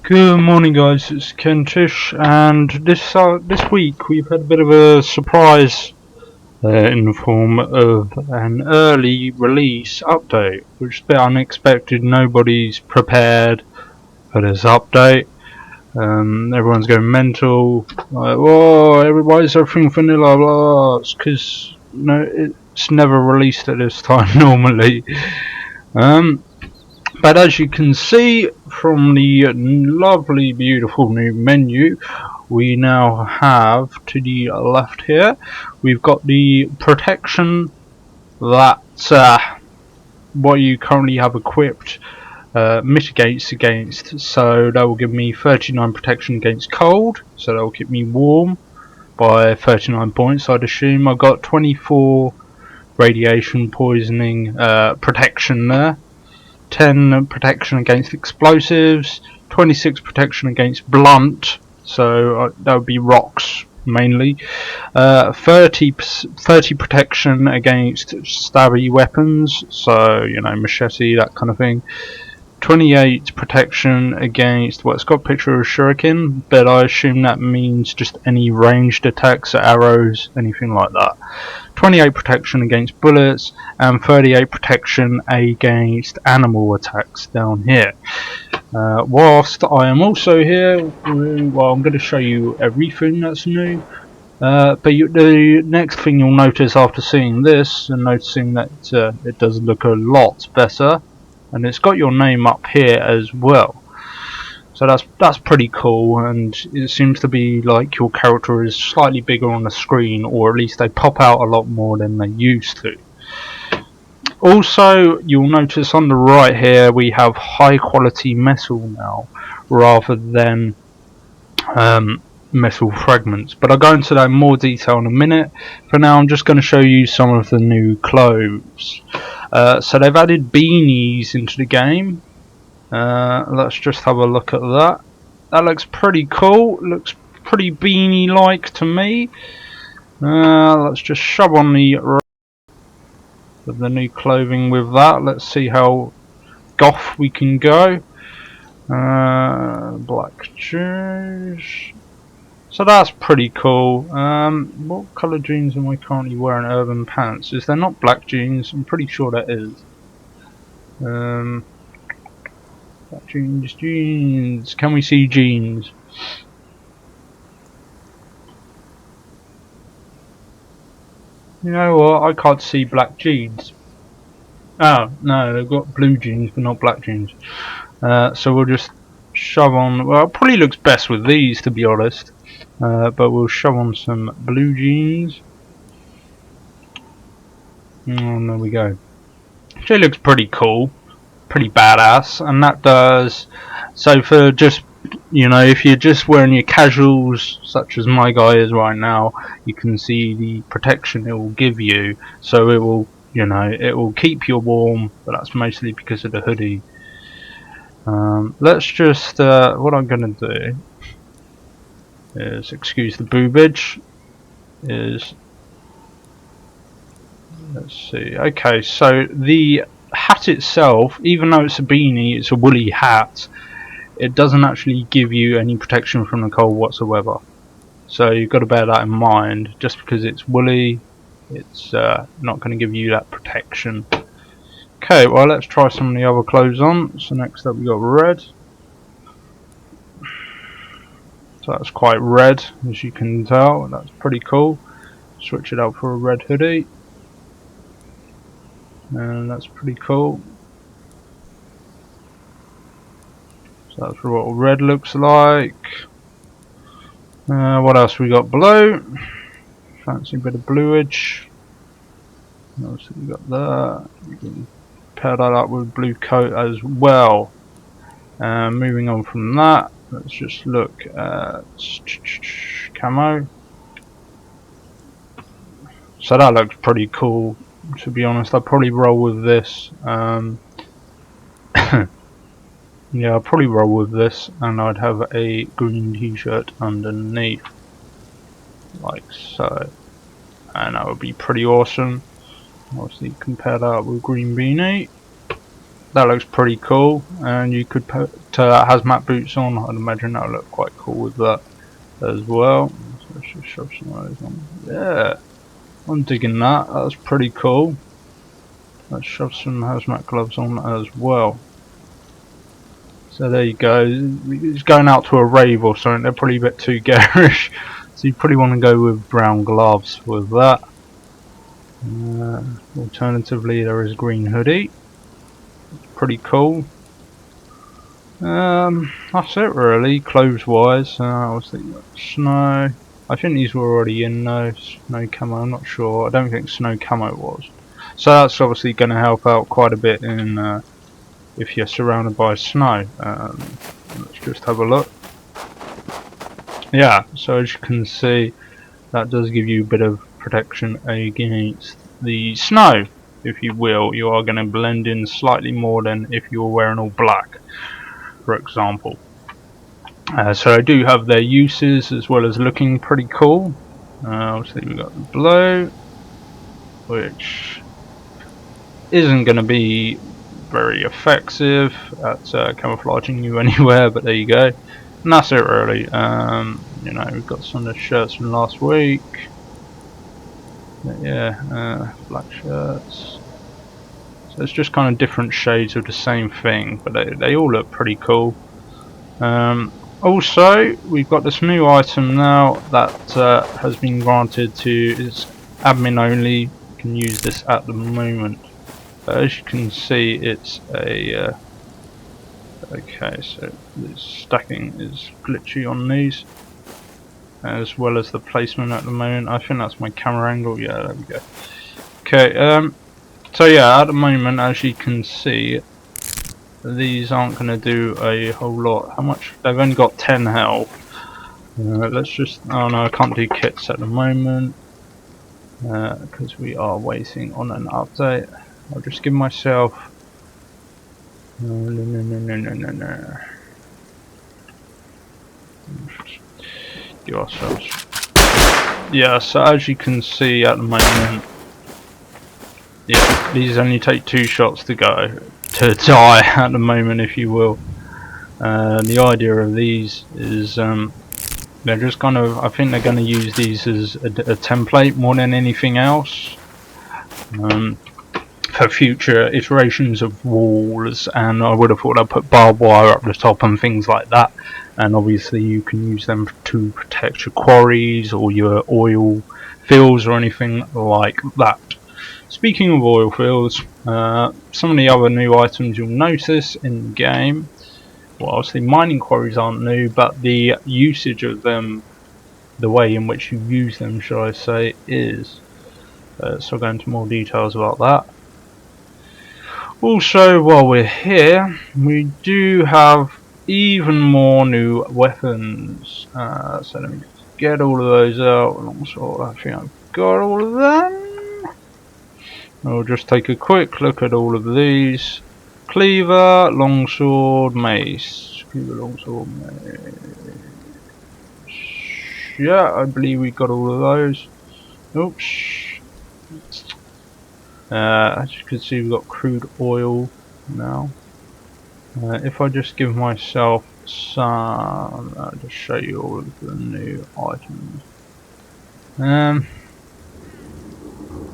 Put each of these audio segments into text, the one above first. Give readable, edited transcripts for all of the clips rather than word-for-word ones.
Good morning, guys. It's Kentish, and this week we've had a bit of a surprise in the form of an early release update, which is a bit unexpected. Nobody's prepared for this update. Everyone's going mental. Like, whoa, everybody's everything vanilla, blah. It's because it's never released at this time normally. But as you can see from the lovely beautiful new menu, we now have to the left here, we've got the protection that what you currently have equipped mitigates against. So that will give me 39 protection against cold, so that will keep me warm by 39 points. I'd assume I've got 24 radiation poisoning protection there. 10 protection against explosives, 26 protection against blunt, so that would be rocks mainly, 30 protection against stabby weapons, so machete, that kind of thing. 28 protection against, well, it's got a picture of a shuriken, but I assume that means just any ranged attacks, arrows, anything like that. 28 protection against bullets, and 38 protection against animal attacks down here. Whilst I am also here, well, I'm going to show you everything that's new. But the next thing you'll notice after seeing this, and noticing that it does look a lot better, and it's got your name up here as well. So that's pretty cool, and it seems to be like your character is slightly bigger on the screen, or at least they pop out a lot more than they used to. Also, you'll notice on the right here we have high quality metal now, rather than metal fragments, but I'll go into that in more detail in a minute. For now, I'm just going to show you some of the new clothes. So they've added beanies into the game. Let's just have a look at that. That looks pretty cool. Looks pretty beanie like to me. Let's just shove on the new clothing with that. Let's see how goth we can go. Black shoes. So that's pretty cool. What colour jeans am I currently wearing? Urban pants. Is there not black jeans? I'm pretty sure that is. Black jeans. Can we see jeans? You know what? I can't see black jeans. Oh, no, they've got blue jeans, but not black jeans. So we'll just shove on. Well, it probably looks best with these, to be honest. But we'll shove on some blue jeans. And there we go. She looks pretty cool, pretty badass, and that does. So for just, if you're just wearing your casuals, such as my guy is right now, you can see the protection it will give you. So it will, it will keep you warm, but that's mostly because of the hoodie. Let's just, what I'm gonna do is, excuse the boobage, is, let's see, okay, so the hat itself, even though it's a beanie, it's a woolly hat, it doesn't actually give you any protection from the cold whatsoever. So you've got to bear that in mind. Just because it's woolly, it's not going to give you that protection. Okay, well, let's try some of the other clothes on. So next up we got red. So that's quite red, as you can tell. That's pretty cool. Switch it out for a red hoodie. And that's pretty cool. So that's what red looks like. What else we got? Blue. Fancy bit of bluage. What else we got there? You can pair that up with blue coat as well. Moving on from that, let's just look at camo. So that looks pretty cool. To be honest, I'll probably roll with this. Yeah, I'll probably roll with this, and I'd have a green t-shirt underneath, like so, and that would be pretty awesome. Obviously compare that with green beanie. that looks pretty cool, and you could put hazmat boots on. I'd imagine that would look quite cool with that as well. So let's just shove some of those on. Yeah, I'm digging that. That's pretty cool. Let's shove some hazmat gloves on as well. So there you go. It's going out to a rave or something. They're probably a bit too garish, so you probably want to go with brown gloves with that. Alternatively, there is a green hoodie. Pretty cool. That's it really, clothes wise. I was thinking snow. I think these were already in though. Snow camo, I'm not sure. I don't think snow camo was. So that's obviously going to help out quite a bit in if you're surrounded by snow. Let's just have a look. Yeah, so as you can see, that does give you a bit of protection against the snow, if you will. You are going to blend in slightly more than if you were wearing all black, for example. So I do have their uses as well as looking pretty cool. Obviously we've got the blow, which isn't going to be very effective at camouflaging you anywhere, but there you go. And that's it really. You know, we've got some of the shirts from last week. But yeah, black shirts. So it's just kind of different shades of the same thing, but they all look pretty cool. Also, we've got this new item now that has been granted to, it's admin only. You can use this at the moment. As you can see, it's a okay, so the stacking is glitchy on these, as well as the placement at the moment. I think that's my camera angle. Yeah, there we go. Okay, so yeah, at the moment, as you can see, these aren't going to do a whole lot. How much? They've only got 10 health. Let's just, oh no, I can't do kits at the moment because we are waiting on an update. I'll just give myself no. Give ourselves, yeah, so as you can see at the moment, yeah, these only take 2 shots to die at the moment, if you will. The idea of these is they're just kind of, I think they're going to use these as a template more than anything else for future iterations of walls, and I would have thought I'd put barbed wire up the top and things like that, and obviously you can use them to protect your quarries or your oil fields or anything like that. Speaking of oil fields, some of the other new items you'll notice in the game, well, obviously mining quarries aren't new, but the usage of them, the way in which you use them, shall I say, is. So I'll go into more details about that. Also, while we're here, we do have even more new weapons. So let me just get all of those out. Longsword, I think I've got all of them. We'll just take a quick look at all of these. Cleaver, longsword, mace. Cleaver, longsword, mace. Yeah, I believe we got all of those. Oops. As you can see, we've got crude oil now. If I just give myself some, I'll just show you all of the new items.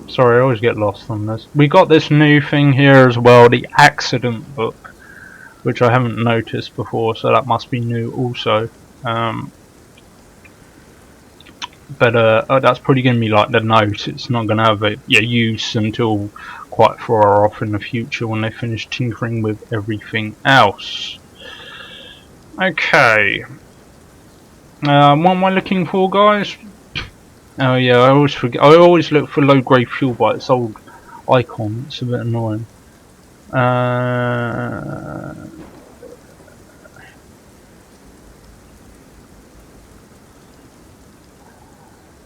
Sorry, I always get lost on this. We got this new thing here as well, the accident book, which I haven't noticed before, so that must be new also. But that's probably going to be like the note. It's not going to have a use until quite far off in the future when they finish tinkering with everything else. Okay. What am I looking for, guys? Oh yeah, I always forget. I always look for low grade fuel by its old icon. It's a bit annoying.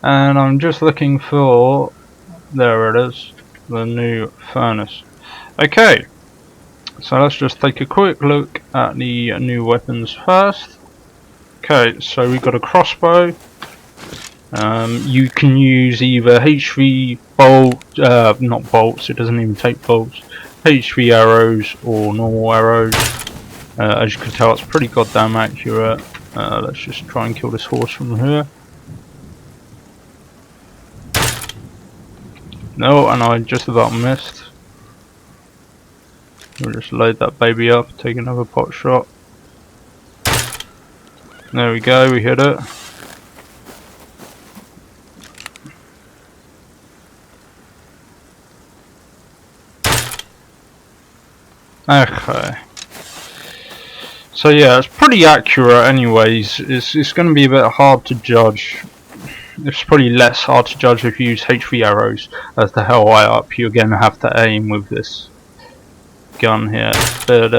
And I'm just looking for, there it is, the new furnace. Okay, so let's just take a quick look at the new weapons first. Okay, so we've got a crossbow. You can use either HV bolt, not bolts, it doesn't even take bolts. HV arrows or normal arrows. As you can tell, it's pretty goddamn accurate. Let's just try and kill this horse from here. No, and I just about missed. We'll just load that baby up, take another pot shot. There we go, we hit it. Okay. So yeah, it's pretty accurate anyways. It's going to be a bit hard to judge. It's probably less hard to judge if you use HV arrows, as the hell high up you're going to have to aim with this gun here. But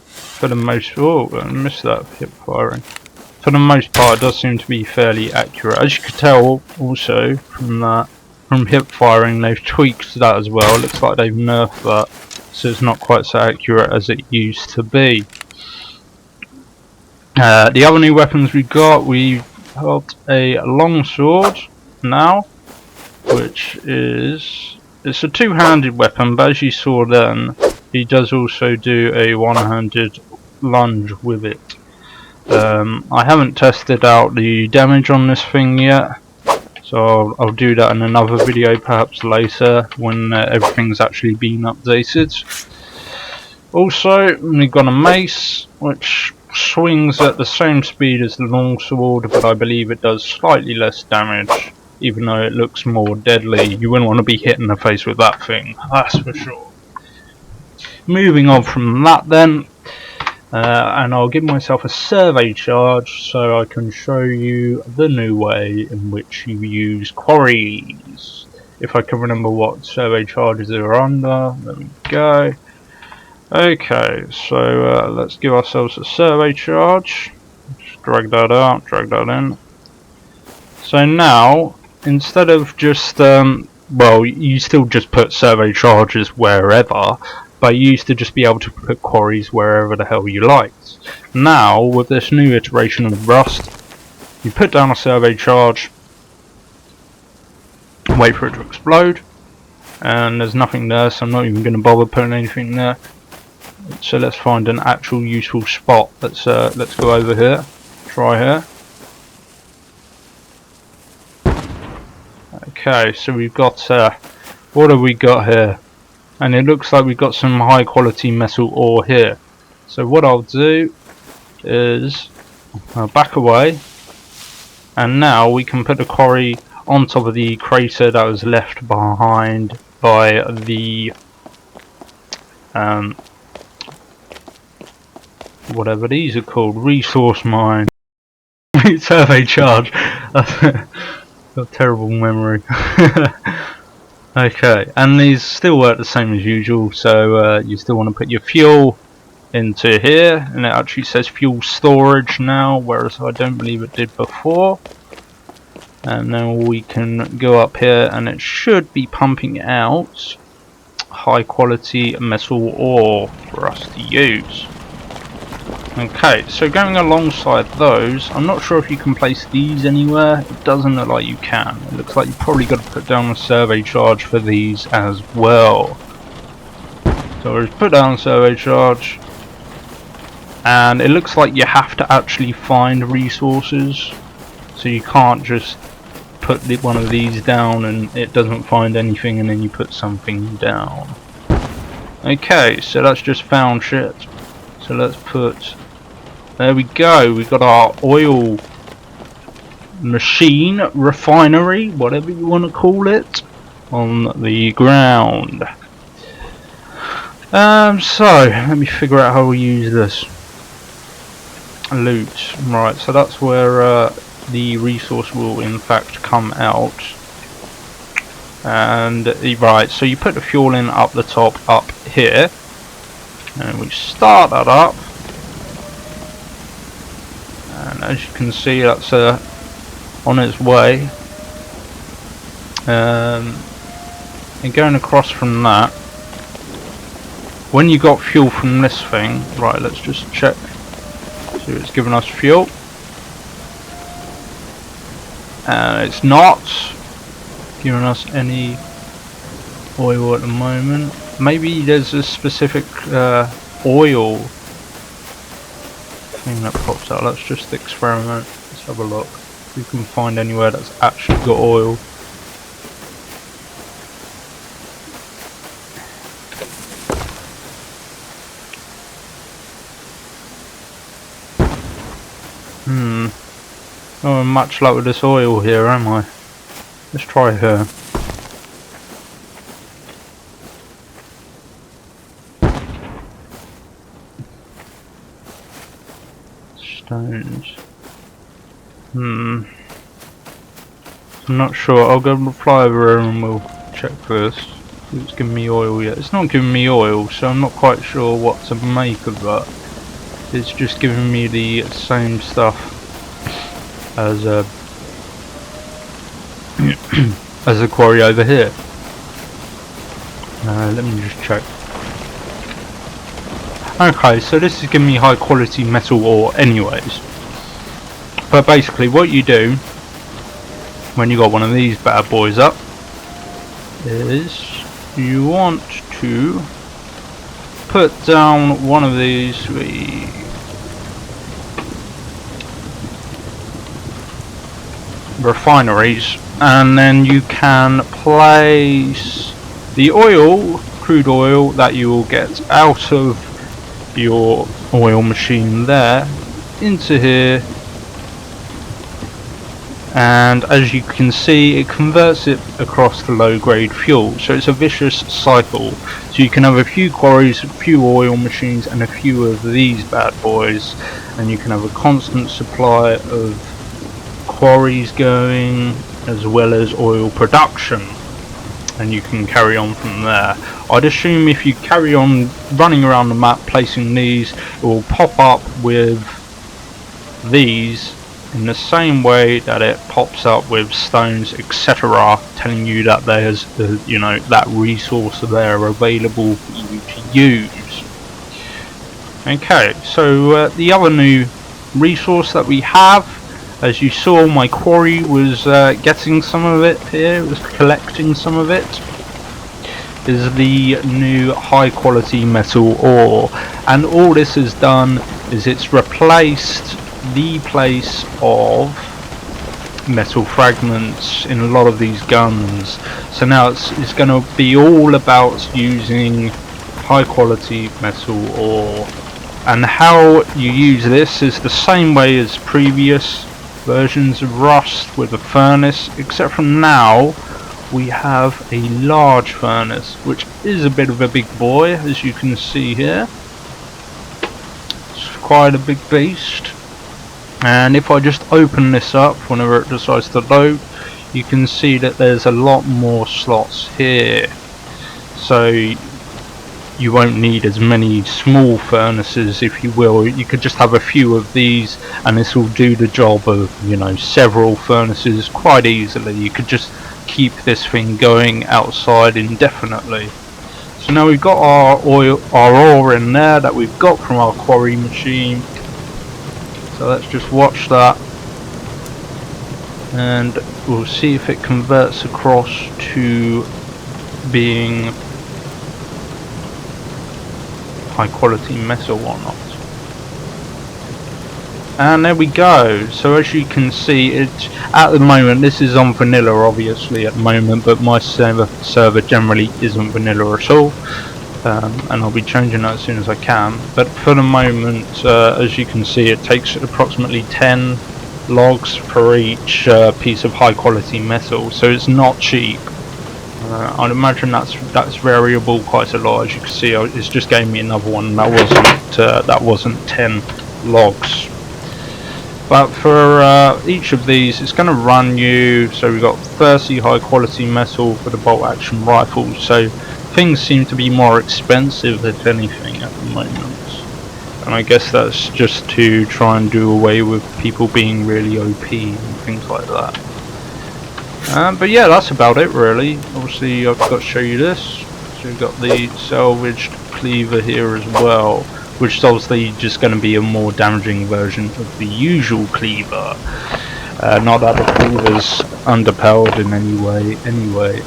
for the most... oh, I missed that hip firing. For the most part, it does seem to be fairly accurate. As you can tell also from that, from hip firing, they've tweaked that as well. It looks like they've nerfed that, so it's not quite so accurate as it used to be. The other new weapons we've got a long sword now, which is, it's a two-handed weapon, but as you saw then, he does also do a one-handed lunge with it. I haven't tested out the damage on this thing yet, so I'll do that in another video perhaps later when everything's actually been updated. Also, we've got a mace which swings at the same speed as the longsword, but I believe it does slightly less damage, even though it looks more deadly. You wouldn't want to be hit in the face with that thing, that's for sure. Moving on from that then, and I'll give myself a survey charge so I can show you the new way in which you use quarries. If I can remember what survey charges are under, there we go. Okay, so let's give ourselves a survey charge. Just drag that out, drag that in. So now, instead of just, well, you still just put survey charges wherever, but you used to just be able to put quarries wherever the hell you liked. Now, with this new iteration of Rust, you put down a survey charge, wait for it to explode, and there's nothing there, so I'm not even going to bother putting anything there. So let's find an actual useful spot. Let's go over here. Try here. Okay, so we've got what have we got here? And it looks like we've got some high quality metal ore here. So what I'll do is I'll back away, and now we can put the quarry on top of the crater that was left behind by the whatever these are called, resource mine. Survey charge. Got a terrible memory. Okay, and these still work the same as usual, so you still want to put your fuel into here, and it actually says fuel storage now, whereas I don't believe it did before. And then we can go up here and it should be pumping out high quality metal ore for us to use. Okay, so going alongside those, I'm not sure if you can place these anywhere. It doesn't look like you can. It looks like you've probably got to put down a survey charge for these as well. So we'll just put down a survey charge, and it looks like you have to actually find resources, so you can't just put one of these down and it doesn't find anything and then you put something down. Okay, so that's just found shit. So let's put, there we go, we've got our oil machine, refinery, whatever you want to call it, on the ground. So let me figure out how we use this. Loot, right, so that's where the resource will in fact come out. And right, so you put the fuel in up the top up here, and we start that up, and as you can see that's on its way, and going across from that, when you got fuel from this thing, right, let's just check, see if it's giving us fuel, and it's not giving us any oil at the moment. Maybe there's a specific oil thing that pops out. Let's just experiment. Let's have a look. If we can find anywhere that's actually got oil. Oh, much luck with this oil here, am I? Let's try her. Stones. I'm not sure. I'll go and fly over here and we'll check first. It's giving me oil yet. It's not giving me oil, so I'm not quite sure what to make of that. It's just giving me the same stuff as a as a quarry over here. Let me just check. Okay, so this is giving me high quality metal ore anyways. But basically what you do when you got one of these bad boys up is you want to put down one of these refineries, and then you can place the oil, crude oil, that you will get out of your oil machine there into here, and as you can see it converts it across to low grade fuel. So it's a vicious cycle. So you can have a few quarries, a few oil machines and a few of these bad boys, and you can have a constant supply of quarries going as well as oil production, and you can carry on from there. I'd assume if you carry on running around the map placing these, it will pop up with these in the same way that it pops up with stones, etc., telling you that there's you know, that resource there available for you to use. Okay, so the other new resource that we have, as you saw, my quarry was getting some of it here, it was collecting some of it, is the new high quality metal ore. And all this has done is it's replaced the place of metal fragments in a lot of these guns. So now it's going to be all about using high quality metal ore. And how you use this is the same way as previous versions of Rust with a furnace, except from now we have a large furnace, which is a bit of a big boy, as you can see here. It's quite a big beast. And if I just open this up whenever it decides to load, you can see that there's a lot more slots here. So you won't need as many small furnaces, if you will. You could just have a few of these and this will do the job of, you know, several furnaces quite easily. You could just keep this thing going outside indefinitely. So now we've got our ore in there that we've got from our quarry machine. So let's just watch that and we'll see if it converts across to being high quality metal or not. And there we go. So as you can see, it at the moment, this is on vanilla obviously at the moment, but my server generally isn't vanilla at all, and I'll be changing that as soon as I can. But for the moment, as you can see, it takes approximately 10 logs per each piece of high quality metal, so it's not cheap. I'd imagine that's variable quite a lot. As you can see, it's just gave me another one. That wasn't 10 logs. But for each of these, it's going to run you. So we've got 30 high quality metal for the bolt action rifles. So things seem to be more expensive, if anything, at the moment. And I guess that's just to try and do away with people being really OP and things like that. But yeah, that's about it really. Obviously I've got to show you this. So we've got the salvaged cleaver here as well, which is obviously just going to be a more damaging version of the usual cleaver. Not that the cleaver's underpowered in any way anyway.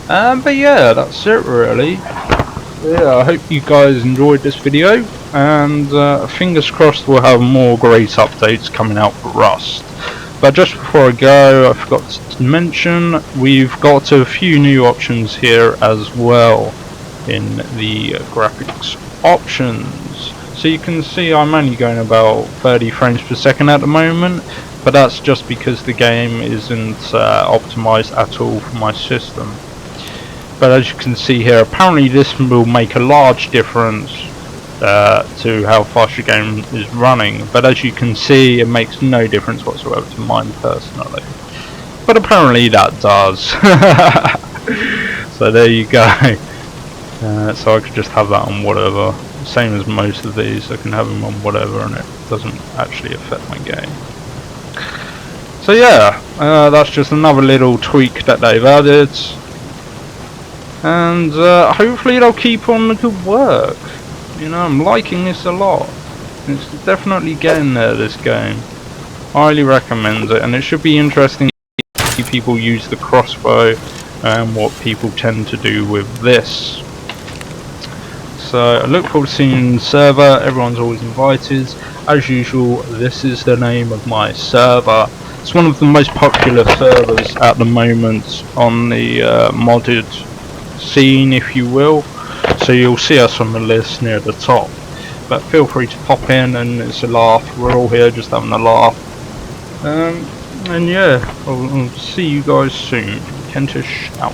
But yeah, that's it really. Yeah, I hope you guys enjoyed this video, and fingers crossed we'll have more great updates coming out for Rust. But just before I go, I forgot to mention we've got a few new options here as well in the graphics options. So you can see I'm only going about 30 frames per second at the moment, but that's just because the game isn't optimized at all for my system. But as you can see here, apparently this will make a large difference to how fast your game is running, but as you can see it makes no difference whatsoever to mine personally, but apparently that does. So there you go. So I could just have that on whatever, same as most of these. I can have them on whatever and it doesn't actually affect my game. So yeah, that's just another little tweak that they've added, and hopefully they'll keep on the good work. You know, I'm liking this a lot. It's definitely getting there, this game. Highly recommend it, and it should be interesting to see people use the crossbow and what people tend to do with this. So I look forward to seeing you in the server. Everyone's always invited. As usual, this is the name of my server. It's one of the most popular servers at the moment on the modded scene, if you will. So you'll see us on the list near the top. But feel free to pop in, and it's a laugh. We're all here just having a laugh. And yeah, I'll see you guys soon. Kentish out.